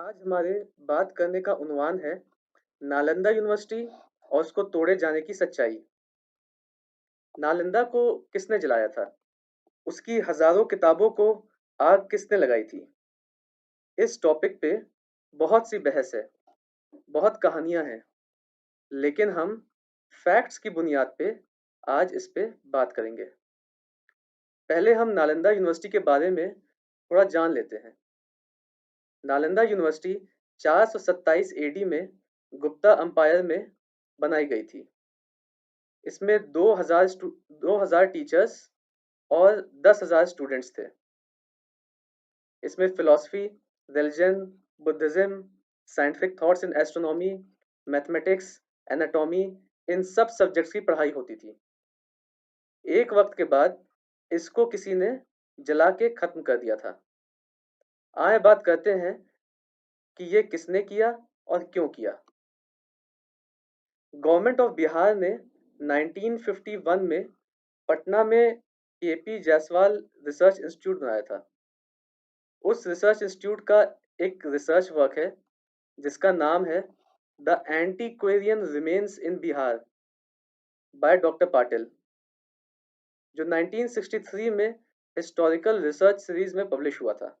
आज हमारे बात करने का उन्वान है नालंदा यूनिवर्सिटी और उसको तोड़े जाने की सच्चाई। नालंदा को किसने जलाया था? उसकी हजारों किताबों को आग किसने लगाई थी? इस टॉपिक पे बहुत सी बहस है, बहुत कहानियां हैं, लेकिन हम फैक्ट्स की बुनियाद पे आज इस पे बात करेंगे। पहले हम नालंदा यूनिवर्सिटी के बारे में थोड़ा जान लेते हैं। नालंदा यूनिवर्सिटी 427 एडी में गुप्ता अंपायर में बनाई गई थी। इसमें 2000 टीचर्स और 10,000 स्टूडेंट्स थे। इसमें philosophy, religion, Buddhism, scientific thoughts in astronomy, mathematics, anatomy, इन सब सब्जेक्ट्स की पढ़ाई होती थी। एक वक्त के बाद इसको किसी ने जला के खत्म कर दिया था। आए बात करते हैं कि ये किसने किया और क्यों किया। गवर्नमेंट ऑफ बिहार ने 1951 में पटना में केपी जायसवाल रिसर्च इंस्टीट्यूट बनाया था। उस रिसर्च इंस्टीट्यूट का एक रिसर्च वर्क है जिसका नाम है the एंटीक्वेरियन remains in Bihar by doctor Patil, जो 1963 में हिस्टोरिकल रिसर्च सीरीज में पब्लिश हुआ था।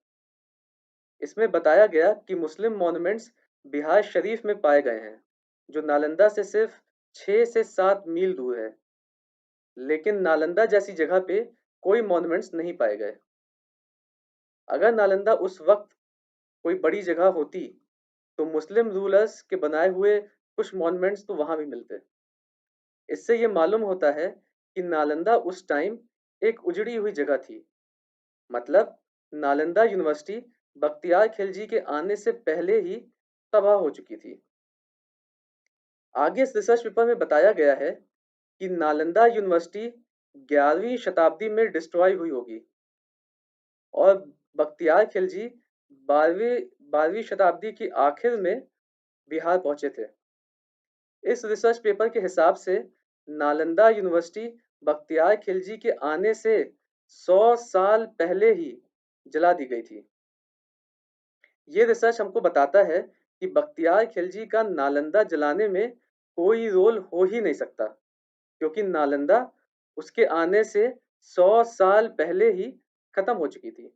इसमें बताया गया कि मुस्लिम मॉन्यूमेंट्स बिहार शरीफ में पाए गए हैं, जो नालंदा से सिर्फ 6 से 7 मील दूर है। लेकिन नालंदा जैसी जगह पे कोई मॉन्यूमेंट्स नहीं पाए गए। अगर नालंदा उस वक्त कोई बड़ी जगह होती तो मुस्लिम रूलर्स के बनाए हुए कुछ मॉन्यूमेंट्स तो वहां भी मिलते। इससे ये मालूम होता है कि नालंदा उस टाइम एक उजड़ी हुई जगह थी। मतलब नालंदा यूनिवर्सिटी बख्तियार खिलजी के आने से पहले ही तबाह हो चुकी थी। आगे इस रिसर्च पेपर में बताया गया है कि नालंदा यूनिवर्सिटी 11वीं शताब्दी में डिस्ट्रॉय हुई होगी और बख्तियार खिलजी 12वीं शताब्दी की आखिर में बिहार पहुंचे थे। इस रिसर्च पेपर के हिसाब से नालंदा यूनिवर्सिटी बख्तियार खिलजी के आने से 100 साल पहले ही जला दी गई थी। ये रिसर्च हमको बताता है कि बख्तियार खिलजी का नालंदा जलाने में कोई रोल हो ही नहीं सकता, क्योंकि नालंदा उसके आने से 100 साल पहले ही खत्म हो चुकी थी।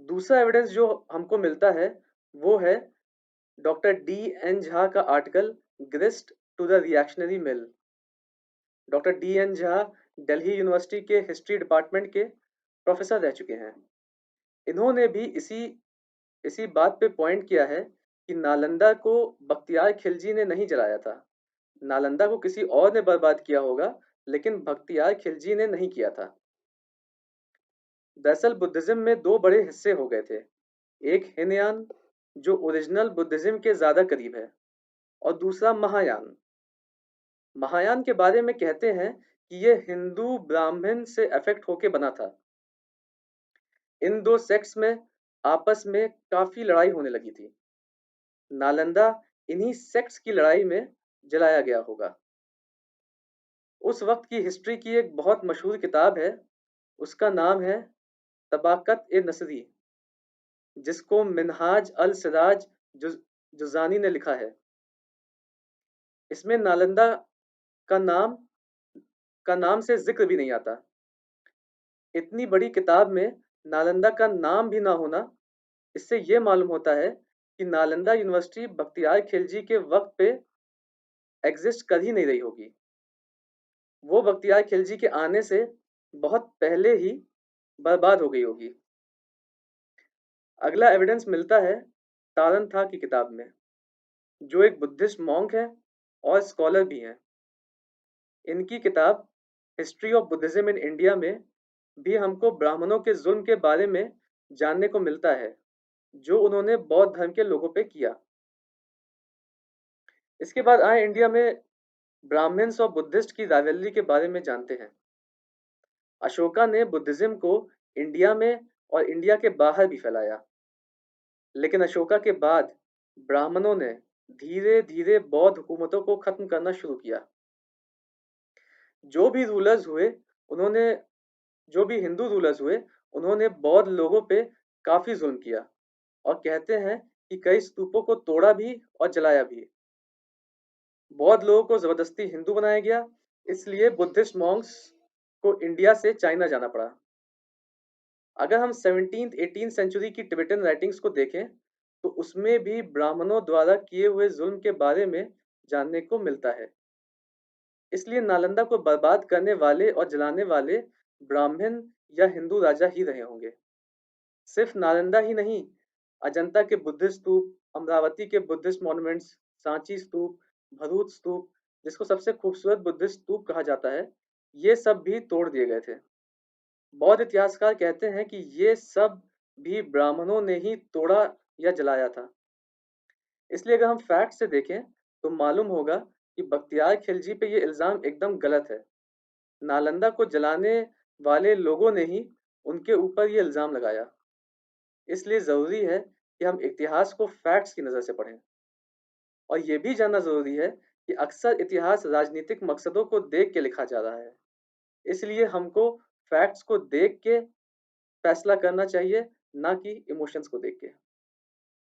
दूसरा एविडेंस जो हमको मिलता है वो है डॉक्टर डी एन झा का article grist to the reactionary mill. Doctor D N Jha Delhi university के हिस्ट्री डिपार्टमेंट के प्रोफेसर रह चुके हैं। इन्होंने भी इसी बात पे पॉइंट किया है कि नालंदा को बख्तियार खिलजी ने नहीं जलाया था। नालंदा को किसी और ने बर्बाद किया होगा, लेकिन बख्तियार खिलजी ने नहीं किया था। दरअसल बुद्धिज्म में दो बड़े हिस्से हो गए थे। एक हिनयान, जो ओरिजिनल बुद्धिज्म के ज्यादा करीब है, और दूसरा महायान। महायान के बारे में कहते हैं कि यह हिंदू ब्राह्मण से अफेक्ट होके बना था। इन दो सेक्ट्स में आपस में काफी लड़ाई होने लगी थी। नालंदा इन्हीं सेक्ट्स की लड़ाई में जलाया गया होगा। उस वक्त की हिस्ट्री की एक बहुत मशहूर किताब है, उसका नाम है तबाकत ए नसरी, जिसको मिनहाज अल सिराज जुजानी ने लिखा है। इसमें नालंदा का नाम से जिक्र भी नहीं आता। इतनी बड़ी किताब में नालंदा का नाम भी ना होना, इससे ये मालूम होता है कि नालंदा यूनिवर्सिटी बख्तियार खिलजी के वक्त पे एग्जिस्ट कर ही नहीं रही होगी। वो बख्तियार खिलजी के आने से बहुत पहले ही बर्बाद हो गई होगी। अगला एविडेंस मिलता है तारन था की किताब में, जो एक बुद्धिस्ट मॉन्क है और स्कॉलर भी हैं। इनकी किताब history of Buddhism in India में भी हमको ब्राह्मणों के जुल्म के बारे में जानने को मिलता है, जो उन्होंने बौद्ध धर्म के लोगों पे किया। इसके बाद आए इंडिया में ब्राह्मण्स और बुद्धिस्ट की राइवलरी के बारे में जानते हैं। अशोका ने बुद्धिज्म को इंडिया में और इंडिया के बाहर भी फैलाया, लेकिन अशोका के बाद ब्राह्मणों ने धीरे धीरे बौद्ध हुकूमतों को खत्म करना शुरू किया। जो भी रूलर्स हुए उन्होंने जो भी हिंदू रूलर्स हुए उन्होंने बौद्ध लोगों पे काफी जुल्म किया और कहते हैं कि कई स्तूपों को तोड़ा भी और जलाया भी। बौद्ध लोगों को ज़बरदस्ती हिंदू बनाया गया, इसलिए बुद्धिस्ट मॉन्क्स को इंडिया से चाइना जाना पड़ा। अगर हम 17th-18th सेंचुरी की तिब्बतन राइटिंग्स को देखें, तो उसमें भी ब्राह्मणों द्वारा किए हुए ज़ुल्म के बारे में जानने को मिलता है। इसलिए नालंदा को बर्बाद करने वाले और जलाने वाले ब्राह्मण या हिंदू राजा ही रहे होंगे। सिर्फ नालंदा ही नहीं, अजंता के बुद्धिस्ट स्तूप, अमरावती के बुद्धिस्ट मॉन्यूमेंट्स, सांची स्तूप, भरूच स्तूप, जिसको सबसे खूबसूरत बुद्धिस्ट स्तूप कहा जाता है, ये सब भी तोड़ दिए गए थे। बौद्ध इतिहासकार कहते हैं कि ये सब भी ब्राह्मणों ने ही तोड़ा या जलाया था। इसलिए अगर हम फैक्ट से देखें, तो मालूम होगा कि बख्तियार खिलजी पे ये इल्ज़ाम एकदम गलत है। नालंदा को जलाने वाले लोगों ने ही उनके ऊपर ये इल्ज़ाम लगाया। इसलिए ज़रूरी है कि हम इतिहास को फैक्ट्स की नज़र से पढ़ें। और ये भी जानना ज़रूरी है कि अक्सर इतिहास राजनीतिक मकसदों को देख के लिखा जा रहा है। इसलिए हमको फैक्ट्स को देख के फैसला करना चाहिए, ना कि इमोशंस को देख के।